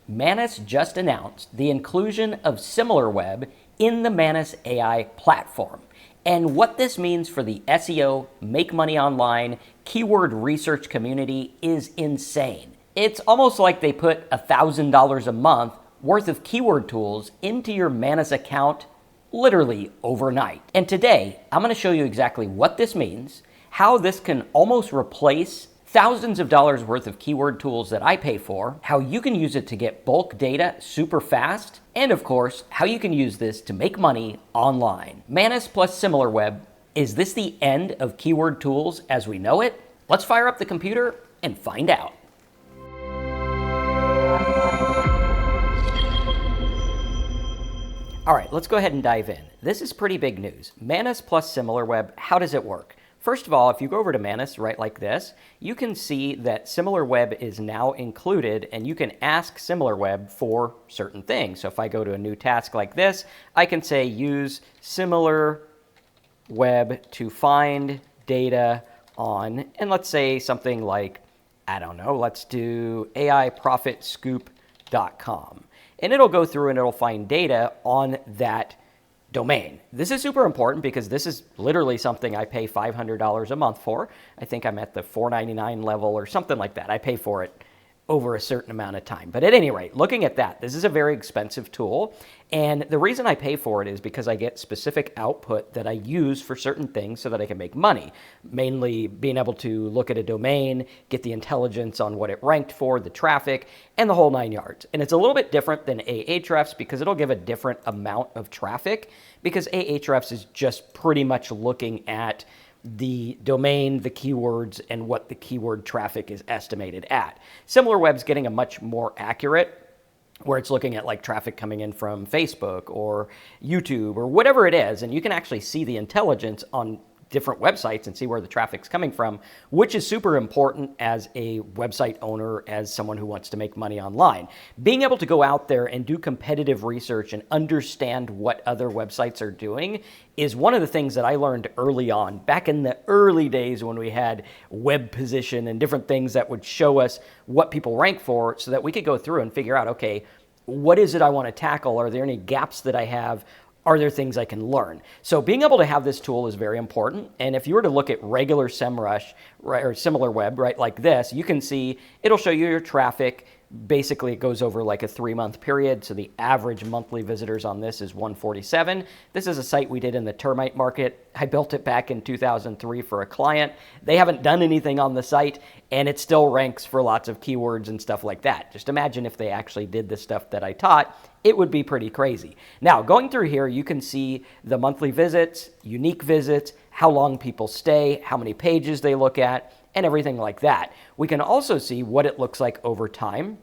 Manus just announced the inclusion of similarweb in the Manus AI platform. And what this means for the SEO, make money online, keyword research community is insane. It's almost like they put $1,000 a month worth of keyword tools into your Manus account literally overnight. And today, I'm going to show you exactly what this means, how this can almost replace thousands of dollars worth of keyword tools that I pay for, how you can use it to get bulk data super fast, and of course, how you can use this to make money online. Manus plus similarweb, is this the end of keyword tools as we know it? Let's fire up the computer and find out. All right, let's go ahead and dive in. This is pretty big news. Manus plus similarweb, how does it work? First of all, if you go over to Manus, right like this, you can see that similarweb is now included and you can ask similarweb for certain things. So if I go to a new task like this, I can say use similarweb to find data on, and let's say something like, I don't know, let's do AIProfitScoop.com. And it'll go through and it'll find data on that domain. This is super important because this is literally something I pay $500 a month for. I think I'm at the $4.99 level or something like that. I pay for it over a certain amount of time. But at any rate, looking at that, this is a very expensive tool. And the reason I pay for it is because I get specific output that I use for certain things so that I can make money. Mainly being able to look at a domain, get the intelligence on what it ranked for, the traffic, and the whole 9 yards. And it's a little bit different than Ahrefs because it'll give a different amount of traffic, because Ahrefs is just pretty much looking at the domain, the keywords, and what the keyword traffic is estimated at. SimilarWeb's getting a much more accurate, where it's looking at like traffic coming in from Facebook or YouTube or whatever it is, and you can actually see the intelligence on different websites and see where the traffic's coming from, which is super important as a website owner, as someone who wants to make money online. Being able to go out there and do competitive research and understand what other websites are doing is one of the things that I learned early on, back in the early days when we had web position and different things that would show us what people rank for so that we could go through and figure out, okay, what is it I want to tackle? Are there any gaps that I have? Are there things I can learn? So being able to have this tool is very important. And if you were to look at regular SEMrush or SimilarWeb, right, like this, you can see it'll show you your traffic. Basically, it goes over like a 3-month period. So the average monthly visitors on this is 147. This is a site we did in the termite market. I built it back in 2003 for a client. They haven't done anything on the site, and it still ranks for lots of keywords and stuff like that. Just imagine if they actually did the stuff that I taught. It would be pretty crazy. Now, going through here, you can see the monthly visits, unique visits, how long people stay, how many pages they look at, and everything like that. We can also see what it looks like over time.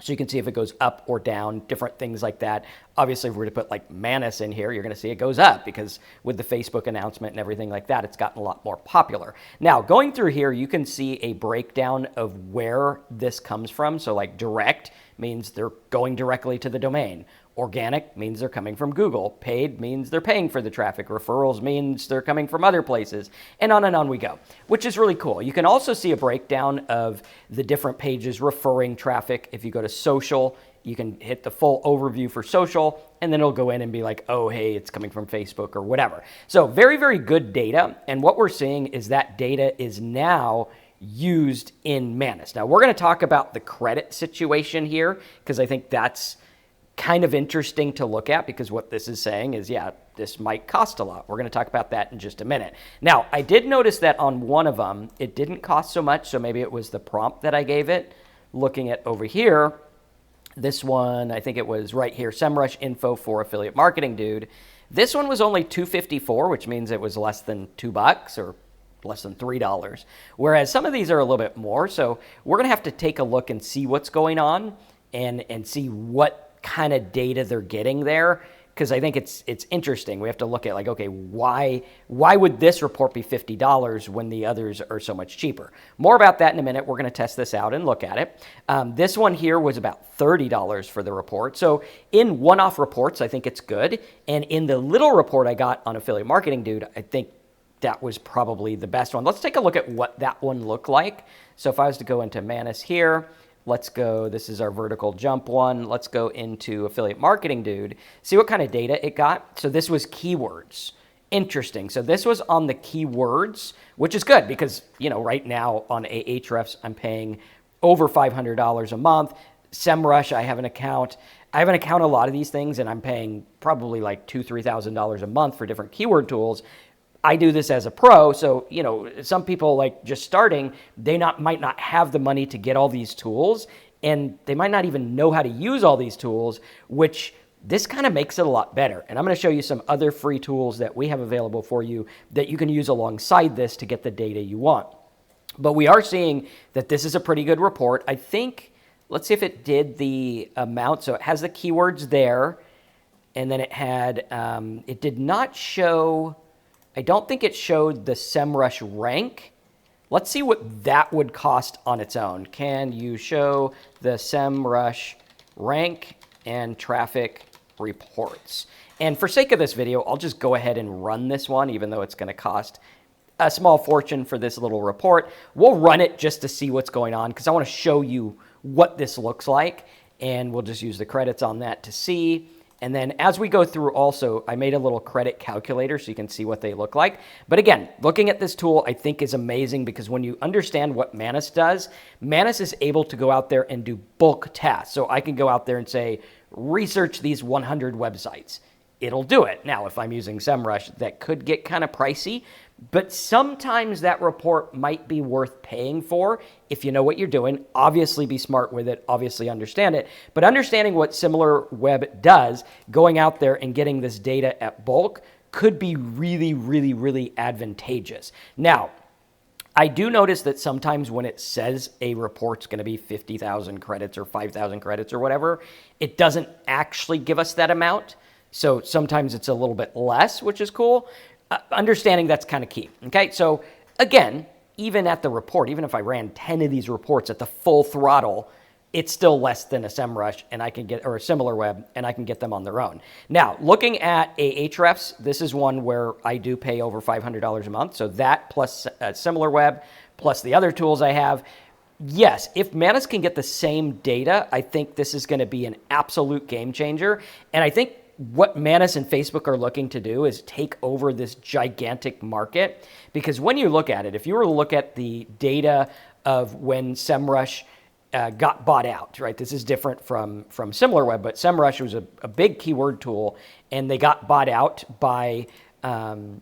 So you can see if it goes up or down, different things like that. Obviously, if we were to put like Manus in here, you're going to see it goes up because with the Facebook announcement and everything like that, it's gotten a lot more popular. Now, going through here, you can see a breakdown of where this comes from. So like direct means they're going directly to the domain. Organic means they're coming from Google. Paid means they're paying for the traffic. Referrals means they're coming from other places. And on we go, which is really cool. You can also see a breakdown of the different pages referring traffic. If you go to social, you can hit the full overview for social, and then it'll go in and be like, oh, hey, it's coming from Facebook or whatever. So very, very good data. And what we're seeing is that data is now used in Manus. Now, we're going to talk about the credit situation here because I think that's kind of interesting to look at, because what this is saying is, yeah, this might cost a lot. We're going to talk about that in just a minute. Now, I did notice that on one of them, it didn't cost so much, so maybe it was the prompt that I gave it. Looking at over here, this one, I think it was right here, SEMrush info for affiliate marketing dude. This one was only $2.54, which means it was less than $2 or less than $3. Whereas some of these are a little bit more. So we're going to have to take a look and see what's going on and see what kind of data they're getting there, because I think it's interesting. We have to look at like, okay, why would this report be $50 when the others are so much cheaper? More about that in a minute. We're going to test this out and look at it. This one here was about $30 for the report. So in one-off reports, I think it's good. And in the little report I got on Affiliate Marketing Dude, I think that was probably the best one. Let's take a look at what that one looked like. So if I was to go into Manus here, Let's go, this is our vertical jump one. Let's go into affiliate marketing, dude. See what kind of data it got. So this was keywords. Interesting. So this was on the keywords, which is good because, right now on Ahrefs, I'm paying over $500 a month. SEMrush, I have an account. A lot of these things, and I'm paying probably like $2,000, $3,000 a month for different keyword tools. I do this as a pro, so some people like just starting, they might not have the money to get all these tools, and they might not even know how to use all these tools, which this kind of makes it a lot better. And I'm going to show you some other free tools that we have available for you that you can use alongside this to get the data you want. But we are seeing that this is a pretty good report. I think, let's see if it did the amount. So it has the keywords there, and then it did not show. I don't think it showed the SEMrush rank. Let's see what that would cost on its own. Can you show the SEMrush rank and traffic reports? And for sake of this video, I'll just go ahead and run this one, even though it's going to cost a small fortune for this little report. We'll run it just to see what's going on because I want to show you what this looks like, and we'll just use the credits on that to see. And then as we go through also, I made a little credit calculator so you can see what they look like. But again, looking at this tool I think is amazing because when you understand what Manus does, Manus is able to go out there and do bulk tasks. So I can go out there and say, research these 100 websites. It'll do it. Now, if I'm using SEMrush, that could get kind of pricey, but sometimes that report might be worth paying for if you know what you're doing. Obviously, be smart with it. Obviously, understand it. But understanding what similarweb does, going out there and getting this data at bulk could be really, really, really advantageous. Now, I do notice that sometimes when it says a report's going to be 50,000 credits or 5,000 credits or whatever, it doesn't actually give us that amount. So sometimes it's a little bit less, which is cool. Understanding that's kind of key. Okay, so again, even at the report, even if I ran 10 of these reports at the full throttle, it's still less than a SEMrush and I can get, or a similarweb, and I can get them on their own. Now, looking at Ahrefs, this is one where I do pay over $500 a month. So that plus similarweb, plus the other tools I have. Yes, if Manus can get the same data, I think this is going to be an absolute game changer. And I think what Manus and Facebook are looking to do is take over this gigantic market. Because when you look at it, if you were to look at the data of when SEMrush got bought out, right? This is different from similarweb, but SEMrush was a big keyword tool, and they got bought out by Adobe.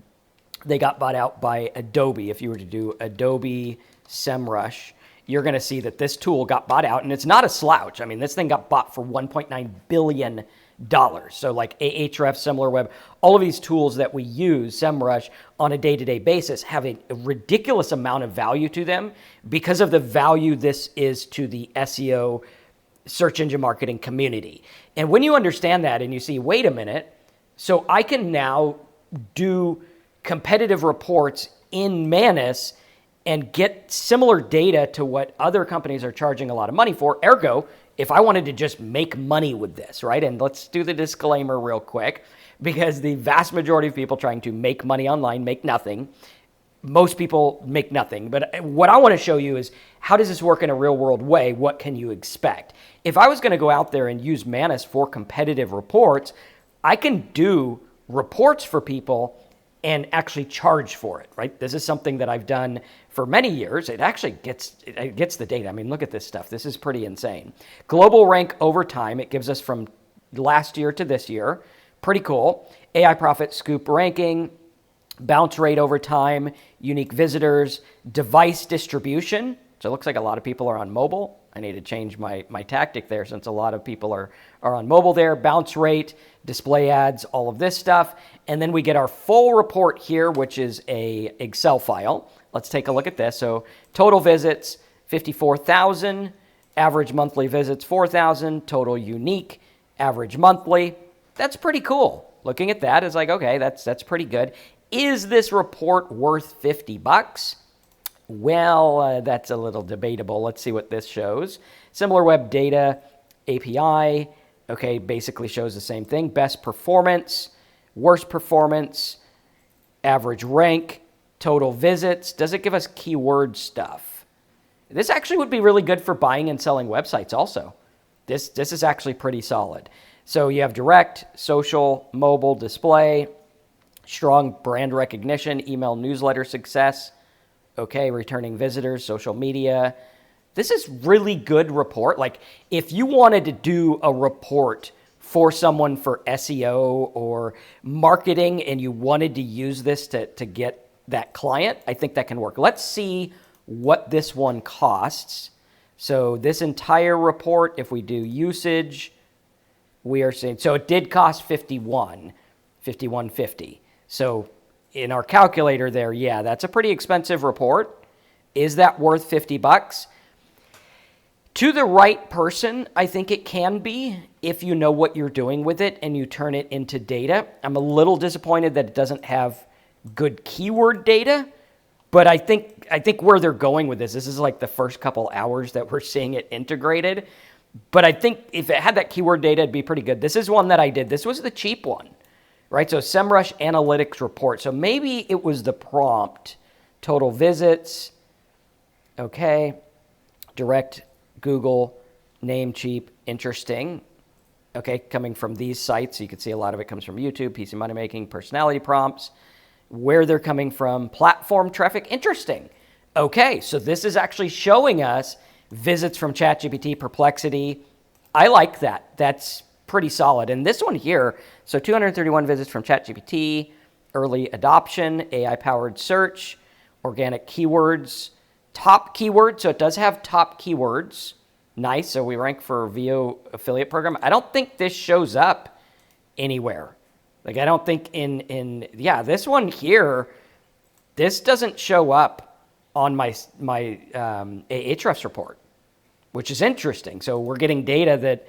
If you were to do Adobe SEMrush, you're going to see that this tool got bought out, and it's not a slouch. I mean, this thing got bought for $1.9 billion. So like Ahrefs, similarweb, all of these tools that we use, SEMrush, on a day-to-day basis have a ridiculous amount of value to them because of the value this is to the SEO, search engine marketing community. And when you understand that and you see, wait a minute, so I can now do competitive reports in Manus and get similar data to what other companies are charging a lot of money for. Ergo, if I wanted to just make money with this, right? And let's do the disclaimer real quick, because the vast majority of people trying to make money online make nothing. Most people make nothing. But what I want to show you is, how does this work in a real world way? What can you expect? If I was going to go out there and use Manus for competitive reports, I can do reports for people and actually charge for it, right? This is something that I've done for many years. It actually gets the data. I mean, look at this stuff. This is pretty insane. Global rank over time. It gives us from last year to this year. Pretty cool. AI profit scoop ranking, bounce rate over time, unique visitors, device distribution. So it looks like a lot of people are on mobile. I need to change my tactic there since a lot of people are on mobile there. Bounce rate, display ads, all of this stuff. And then we get our full report here, which is a Excel file. Let's take a look at this. So total visits, 54,000. Average monthly visits, 4,000. Total unique, average monthly. That's pretty cool. Looking at that is like, okay, that's pretty good. Is this report worth 50 bucks? Well, that's a little debatable. Let's see what this shows. SimilarWeb data API, okay, basically shows the same thing. Best performance, worst performance, average rank, total visits. Does it give us keyword stuff? This actually would be really good for buying and selling websites also. This is actually pretty solid. So you have direct, social, mobile, display, strong brand recognition, email newsletter success, okay, returning visitors, social media. This is really good report. Like if you wanted to do a report for someone for SEO or marketing and you wanted to use this to get that client, I think that can work. Let's see what this one costs. So this entire report, if we do usage, we are saying, so it did cost $51.50. So in our calculator there, yeah, that's a pretty expensive report. Is that worth $50? To the right person, I think it can be if you know what you're doing with it and you turn it into data. I'm a little disappointed that it doesn't have good keyword data, but I think where they're going with this is like the first couple hours that we're seeing it integrated. But I think if it had that keyword data, it'd be pretty good. This is one that I did. This was the cheap one, right? So SEMrush Analytics Report. So maybe it was the prompt. Total visits, okay. Direct Google, name cheap, interesting. Okay, coming from these sites, you can see a lot of it comes from YouTube, PC Money Making, personality prompts. Where they're coming from, platform traffic, interesting. Okay, so this is actually showing us visits from ChatGPT, Perplexity. I like that. That's pretty solid. And this one here, so 231 visits from ChatGPT, early adoption, AI-powered search, organic keywords, top keywords. So it does have top keywords. Nice. So we rank for VO affiliate program. I don't think this shows up anywhere. Like I don't think yeah, this one here, this doesn't show up on my Ahrefs report, which is interesting. So we're getting data that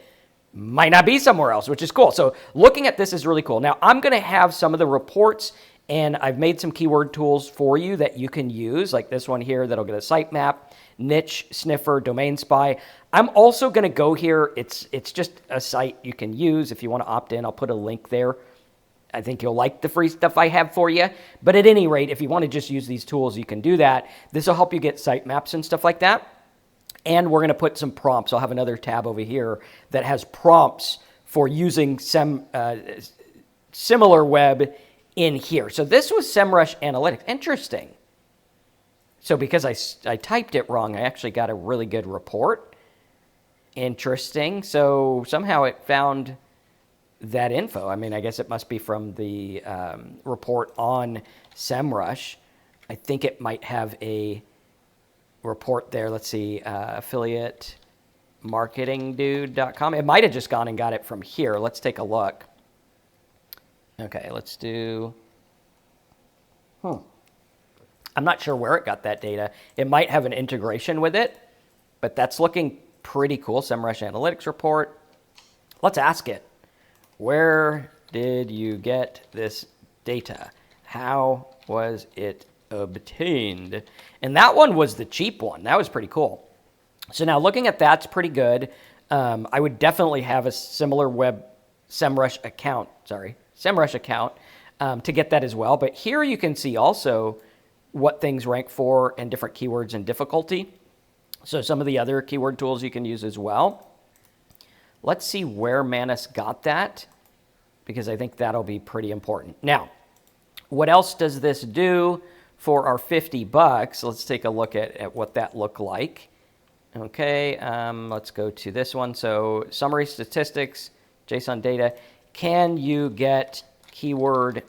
might not be somewhere else, which is cool. So looking at this is really cool. Now I'm going to have some of the reports and I've made some keyword tools for you that you can use, like this one here that'll get a sitemap, niche sniffer, domain spy. I'm also going to go here. It's just a site you can use if you want to opt in. I'll put a link there. I think you'll like the free stuff I have for you. But at any rate, if you want to just use these tools, you can do that. This will help you get sitemaps and stuff like that. And we're going to put some prompts. I'll have another tab over here that has prompts for using similarweb in here. So this was SEMrush Analytics. Interesting. So because I typed it wrong, I actually got a really good report. Interesting. So somehow it found that info. I mean, I guess it must be from the report on SEMrush. I think it might have a report there. Let's see, affiliate marketingdude.com. It might have just gone and got it from here. Let's take a look. Okay, let's do, I'm not sure where it got that data. It might have an integration with it, but that's looking pretty cool. SEMrush Analytics Report. Let's ask it. Where did you get this data? How was it obtained? And that one was the cheap one. That was pretty cool. So now looking at that's pretty good. I would definitely have a SimilarWeb SEMrush account, to get that as well. But here you can see also what things rank for and different keywords and difficulty. So some of the other keyword tools you can use as well. Let's see where Manus got that, because I think that'll be pretty important. Now, what else does this do for our $50? Let's take a look at what that looked like. Okay, let's go to this one. So summary statistics, JSON data. Can you get keyword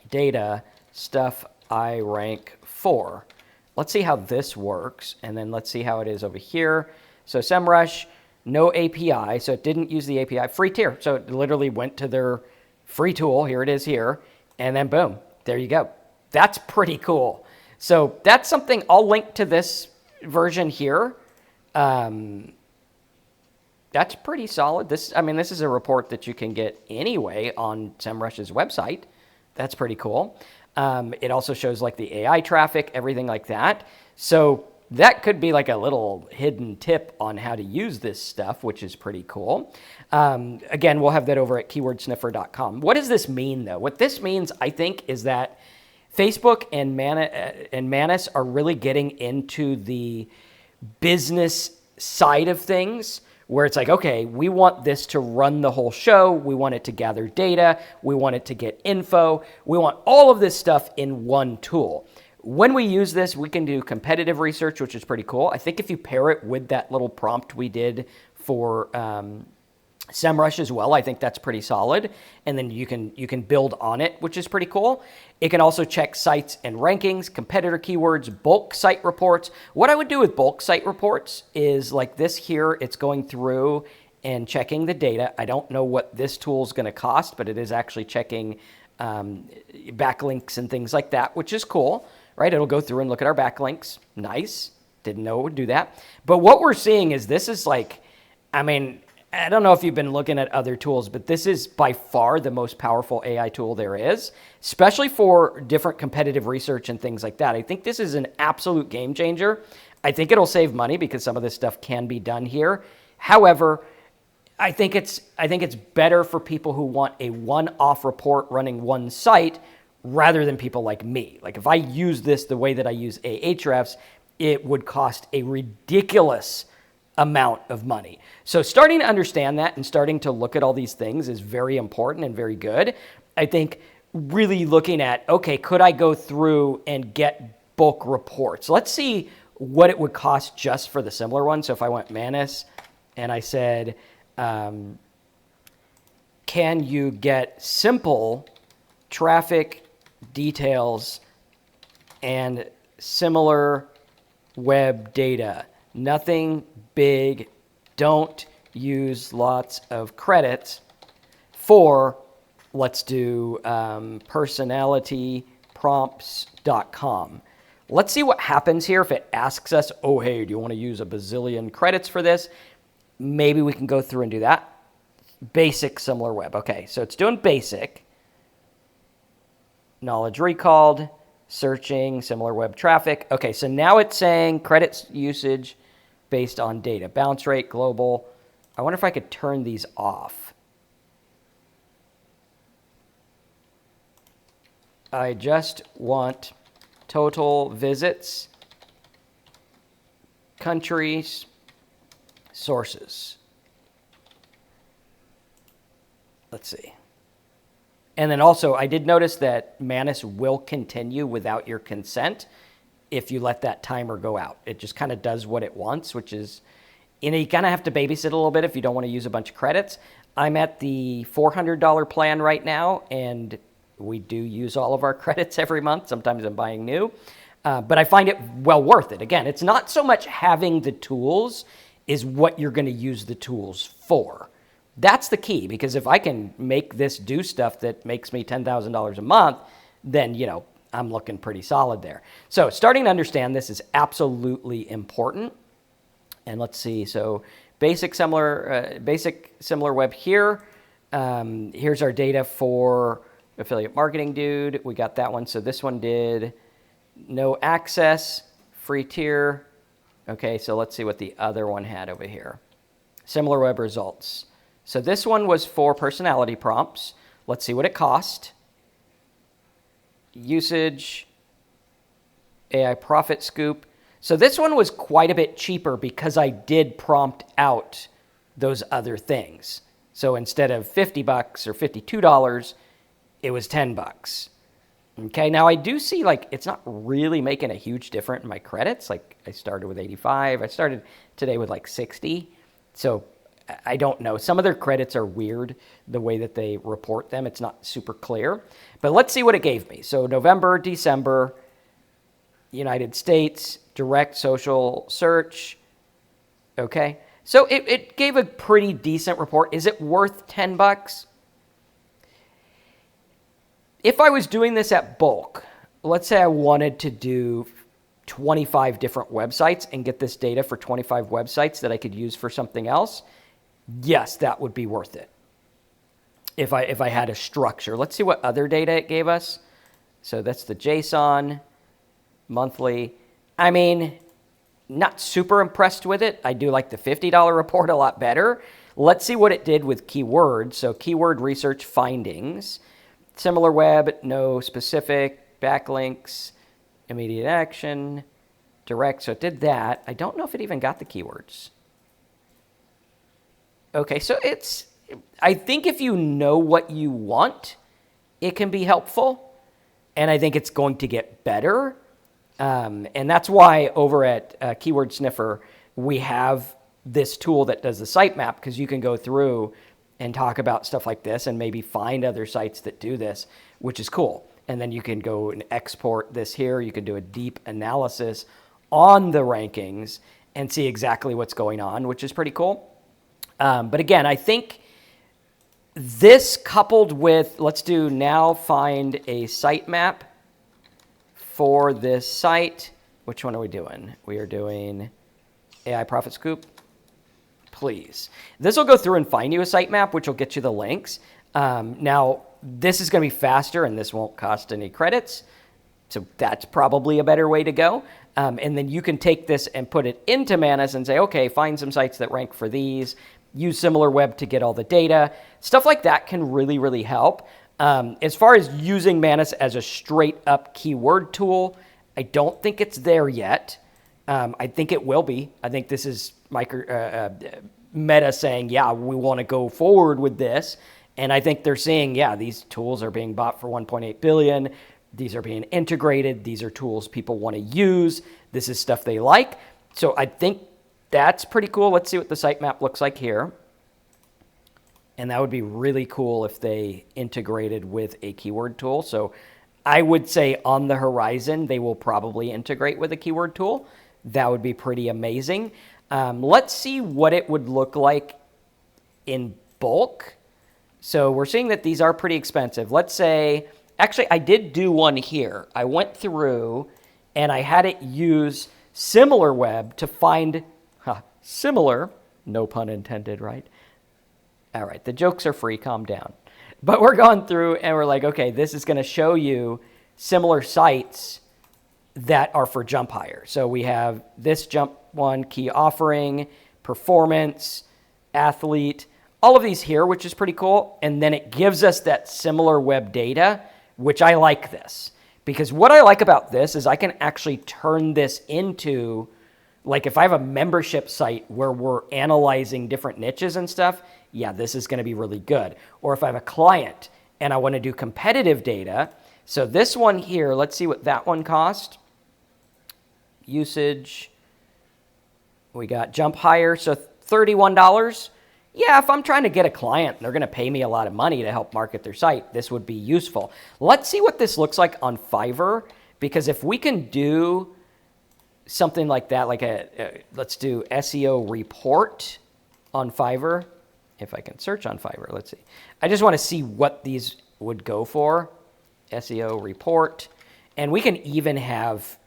data, stuff I rank for? Let's see how this works, and then let's see how it is over here. So SEMrush, no API, so it didn't use the API. Free tier, so it literally went to their free tool. Here it is here, and then boom, there you go. That's pretty cool. So that's something, I'll link to this version here. That's pretty solid. This is a report that you can get anyway on SEMrush's website. That's pretty cool. It also shows like the AI traffic, everything like that. So that could be like a little hidden tip on how to use this stuff, which is pretty cool. Again, we'll have that over at keywordsniffer.com. What does this mean, though? What this means, I think, is that Facebook and Manus are really getting into the business side of things where it's like, okay, we want this to run the whole show. We want it to gather data. We want it to get info. We want all of this stuff in one tool. When we use this, we can do competitive research, which is pretty cool. I think if you pair it with that little prompt we did for SEMrush as well, I think that's pretty solid. And then you can build on it, which is pretty cool. It can also check sites and rankings, competitor keywords, bulk site reports. What I would do with bulk site reports is like this here, it's going through and checking the data. I don't know what this tool is going to cost, but it is actually checking backlinks and things like that, which is cool, right? It'll go through and look at our backlinks. Nice. Didn't know it would do that. But what we're seeing is this is like, I mean, I don't know if you've been looking at other tools, but this is by far the most powerful AI tool there is, especially for different competitive research and things like that. I think this is an absolute game changer. I think it'll save money because some of this stuff can be done here. However, I think it's better for people who want a one-off report running one site rather than people like me. Like if I use this the way that I use Ahrefs, it would cost a ridiculous amount of money. So starting to understand that and starting to look at all these things is very important and very good. I think really looking at, okay, could I go through and get bulk reports? Let's see what it would cost just for the similar one. So if I went Manus and I said, can you get simple traffic details and similar web data? Nothing big. Don't use lots of credits for, let's do personalityprompts.com. Let's see what happens here if it asks us, oh, hey, do you want to use a bazillion credits for this? Maybe we can go through and do that. Basic similar web. Okay, so it's doing basic. Knowledge recalled, searching, similar web traffic. Okay, so now it's saying credits usage based on data. Bounce rate, global. I wonder if I could turn these off. I just want total visits, countries, sources. Let's see. And then also, I did notice that Manus will continue without your consent if you let that timer go out. It just kind of does what it wants, which is, you know, you kind of have to babysit a little bit if you don't want to use a bunch of credits. I'm at the $400 plan right now, and we do use all of our credits every month. Sometimes I'm buying new, but I find it well worth it. Again, it's not so much having the tools is what you're going to use the tools for. That's the key, because if I can make this do stuff that makes me $10,000 a month, then, you know, I'm looking pretty solid there. So starting to understand this is absolutely important. And let's see. So basic similar web here. Here's our data for affiliate marketing dude. We got that one. So this one did no access, free tier. Okay, so let's see what the other one had over here. Similar web results. So this one was for personality prompts. Let's see what it cost. Usage, AI profit scoop. So this one was quite a bit cheaper because I did prompt out those other things. So instead of $50 or $52, it was $10. Okay, now I do see like it's not really making a huge difference in my credits. Like I started with 85. I started today with like 60. So I don't know. Some of their credits are weird, the way that they report them. It's not super clear. But let's see what it gave me. So November, December, United States, direct social search. Okay. So it gave a pretty decent report. Is it worth $10? If I was doing this at bulk, let's say I wanted to do 25 different websites and get this data for 25 websites that I could use for something else, yes, that would be worth it if I had a structure. Let's see what other data it gave us. So that's the JSON monthly. I mean, not super impressed with it. I do like the $50 report a lot better. Let's see what it did with keywords. So keyword research findings, similar web, no specific, backlinks, immediate action, direct. So it did that. I don't know if it even got the keywords. Okay, so I think if you know what you want, it can be helpful. And I think it's going to get better. And that's why over at Keyword Sniffer, we have this tool that does the sitemap, because you can go through and talk about stuff like this and maybe find other sites that do this, which is cool. And then you can go and export this here. You can do a deep analysis on the rankings and see exactly what's going on, which is pretty cool. But again, I think this coupled with, let's do now find a sitemap for this site. Which one are we doing? We are doing AI Profit Scoop. Please. This will go through and find you a sitemap, which will get you the links. Now, this is going to be faster, and this won't cost any credits. So that's probably a better way to go. And then you can take this and put it into Manus and say, okay, find some sites that rank for these. Use similarweb to get all the data. Stuff like that can really, really help. As far as using Manus as a straight-up keyword tool, I don't think it's there yet. I think it will be. I think this is Meta saying, yeah, we want to go forward with this. And I think they're saying, yeah, these tools are being bought for $1.8 billion. These are being integrated. These are tools people want to use. This is stuff they like. So I think that's pretty cool. Let's see what the sitemap looks like here. And that would be really cool if they integrated with a keyword tool. So I would say on the horizon, they will probably integrate with a keyword tool. That would be pretty amazing. Let's see what it would look like in bulk. So we're seeing that these are pretty expensive. Let's say, actually, I did do one here. I went through and I had it use similarweb to find similar, no pun intended, right? All right, the jokes are free, calm down. But we're going through and we're like, okay, this is going to show you similar sites that are for jump hire. So we have this jump one, key offering, performance, athlete, all of these here, which is pretty cool. And then it gives us that similar web data, which I like this. Because what I like about this is I can actually turn this into, like if I have a membership site where we're analyzing different niches and stuff, yeah, this is going to be really good. Or if I have a client and I want to do competitive data, so this one here, let's see what that one cost. Usage, we got jump hire, so $31. Yeah, if I'm trying to get a client and they're going to pay me a lot of money to help market their site, this would be useful. Let's see what this looks like on Fiverr, because if we can do something like that, like let's do SEO report on Fiverr. If I can search on Fiverr, let's see. I just want to see what these would go for. SEO report. And we can even have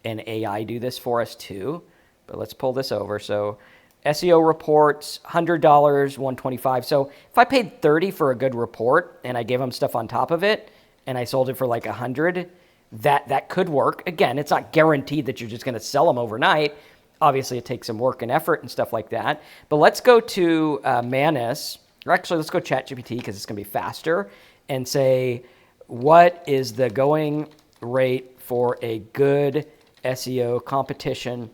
an AI do this for us too. But let's pull this over. So SEO reports, $100, $125. So if I paid $30 for a good report and I gave them stuff on top of it and I sold it for like $100, that could work. Again, it's not guaranteed that you're just going to sell them overnight. Obviously, it takes some work and effort and stuff like that. But let's go to Manus, or actually, let's go ChatGPT because it's going to be faster, and say, what is the going rate for a good SEO competition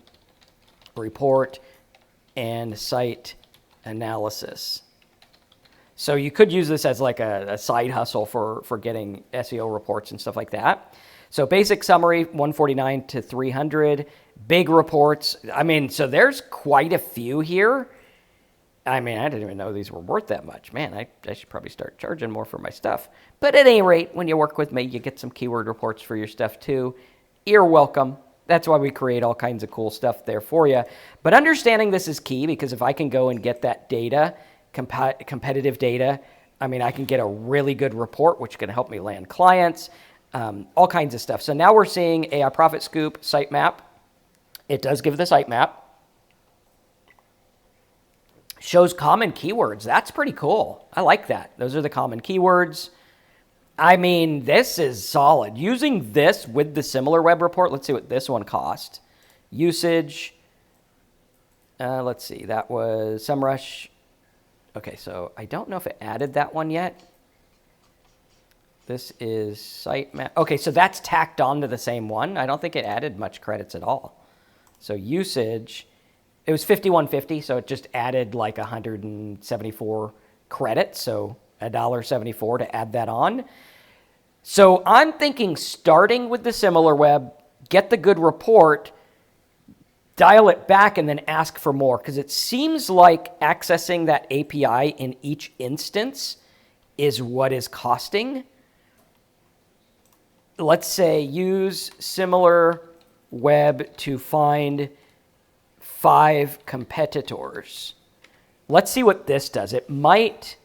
report and site analysis? So you could use this as like a side hustle for getting SEO reports and stuff like that. So basic summary, 149 to 300. Big reports. I mean, so there's quite a few here. I mean, I didn't even know these were worth that much. Man, I should probably start charging more for my stuff. But at any rate, when you work with me, you get some keyword reports for your stuff too. You're welcome. That's why we create all kinds of cool stuff there for you. But understanding this is key, because if I can go and get that data, competitive data, I mean, I can get a really good report, which can help me land clients, all kinds of stuff. So now we're seeing AI Profit Scoop sitemap. It does give the sitemap. Shows common keywords. That's pretty cool. I like that. Those are the common keywords. I mean, this is solid. Using this with the similarweb report, let's see what this one cost. Usage. Let's see. That was SEMrush. Okay, so I don't know if it added that one yet. This is sitemap. Okay, so that's tacked on to the same one. I don't think it added much credits at all. So usage, it was 51.50, so it just added like 174 credits, so $1.74 to add that on. So I'm thinking starting with the similarweb, get the good report, dial it back, and then ask for more, because it seems like accessing that API in each instance is what is costing. Let's say use similarweb to find 5 competitors. Let's see what this does. It might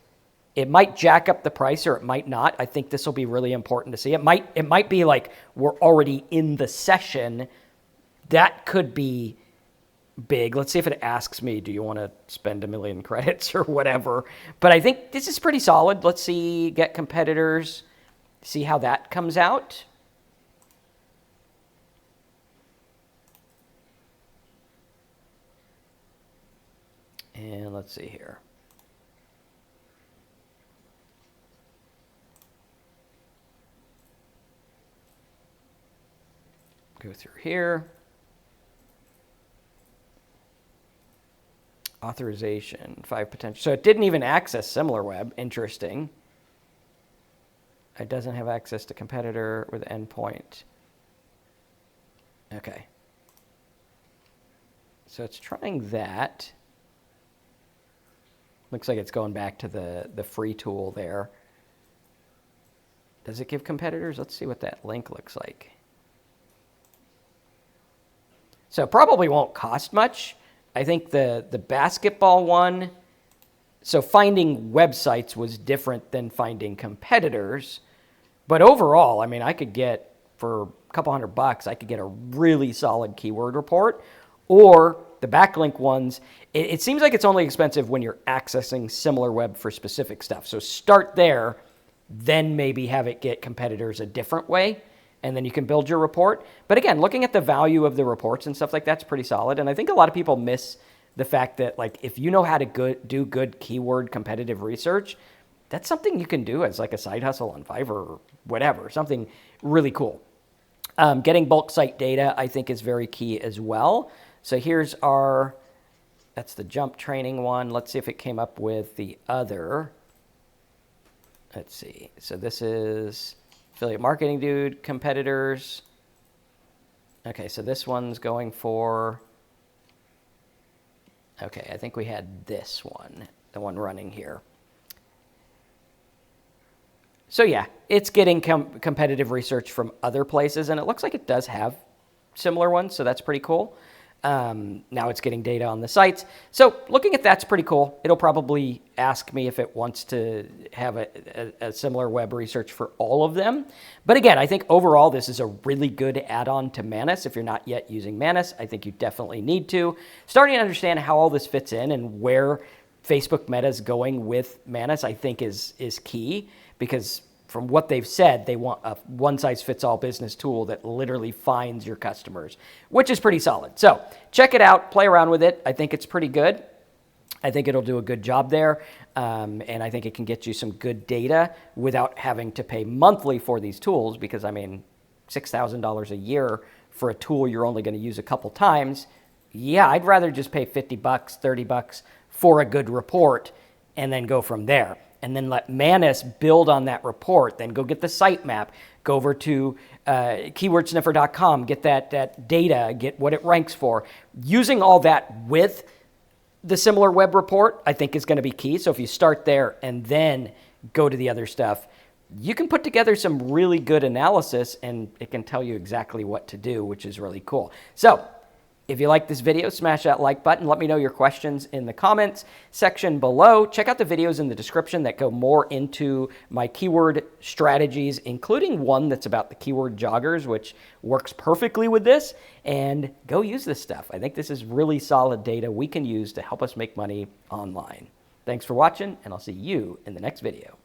jack up the price, or it might not. I think this will be really important to see. It might be like we're already in the session. That could be big. Let's see if it asks me, do you want to spend 1 million credits or whatever? But I think this is pretty solid. Let's see, get competitors, see how that comes out. And let's see here. Go through here. Authorization, 5 potential. So it didn't even access similarweb. Interesting. It doesn't have access to competitor with endpoint. Okay. So it's trying that. Looks like it's going back to the free tool there. Does it give competitors? Let's see what that link looks like. So it probably won't cost much. I think the basketball one, so finding websites was different than finding competitors. But overall, I mean, I could get, for a couple $100, I could get a really solid keyword report. Or the backlink ones, it seems like it's only expensive when you're accessing similarweb for specific stuff. So start there, then maybe have it get competitors a different way, and then you can build your report. But again, looking at the value of the reports and stuff like that's pretty solid. And I think a lot of people miss the fact that, like, if you know how to do good keyword competitive research, that's something you can do as like a side hustle on Fiverr or whatever, something really cool. Getting bulk site data, I think, is very key as well. So here's our, that's the jump training one. Let's see if it came up with the other. Let's see. So this is affiliate marketing dude, competitors. Okay, so this one's going for, okay, I think we had this one, the one running here. So yeah, it's getting competitive research from other places, and it looks like it does have similar ones, so that's pretty cool. Now it's getting data on the sites. So looking at that's pretty cool. It'll probably ask me if it wants to have a similar web research for all of them. But again, I think overall this is a really good add-on to Manus. If you're not yet using Manus, I think you definitely need to. Starting to understand how all this fits in and where Facebook Meta is going with Manus, I think is key, because from what they've said, they want a one-size-fits-all business tool that literally finds your customers, which is pretty solid. So check it out, play around with it. I think it's pretty good. I think it'll do a good job there, and I think it can get you some good data without having to pay monthly for these tools, because, I mean, $6,000 a year for a tool you're only going to use a couple times. Yeah, I'd rather just pay $50, $30 for a good report and then go from there. And then let Manus build on that report. Then go get the sitemap. Go over to keywordsniffer.com, get that data, get what it ranks for. Using all that with the similar web report, I think, is going to be key. So if you start there and then go to the other stuff, you can put together some really good analysis, and it can tell you exactly what to do, which is really cool. So if you like this video, smash that like button. Let me know your questions in the comments section below. Check out the videos in the description that go more into my keyword strategies, including one that's about the keyword joggers, which works perfectly with this. And go use this stuff. I think this is really solid data we can use to help us make money online. Thanks for watching, and I'll see you in the next video.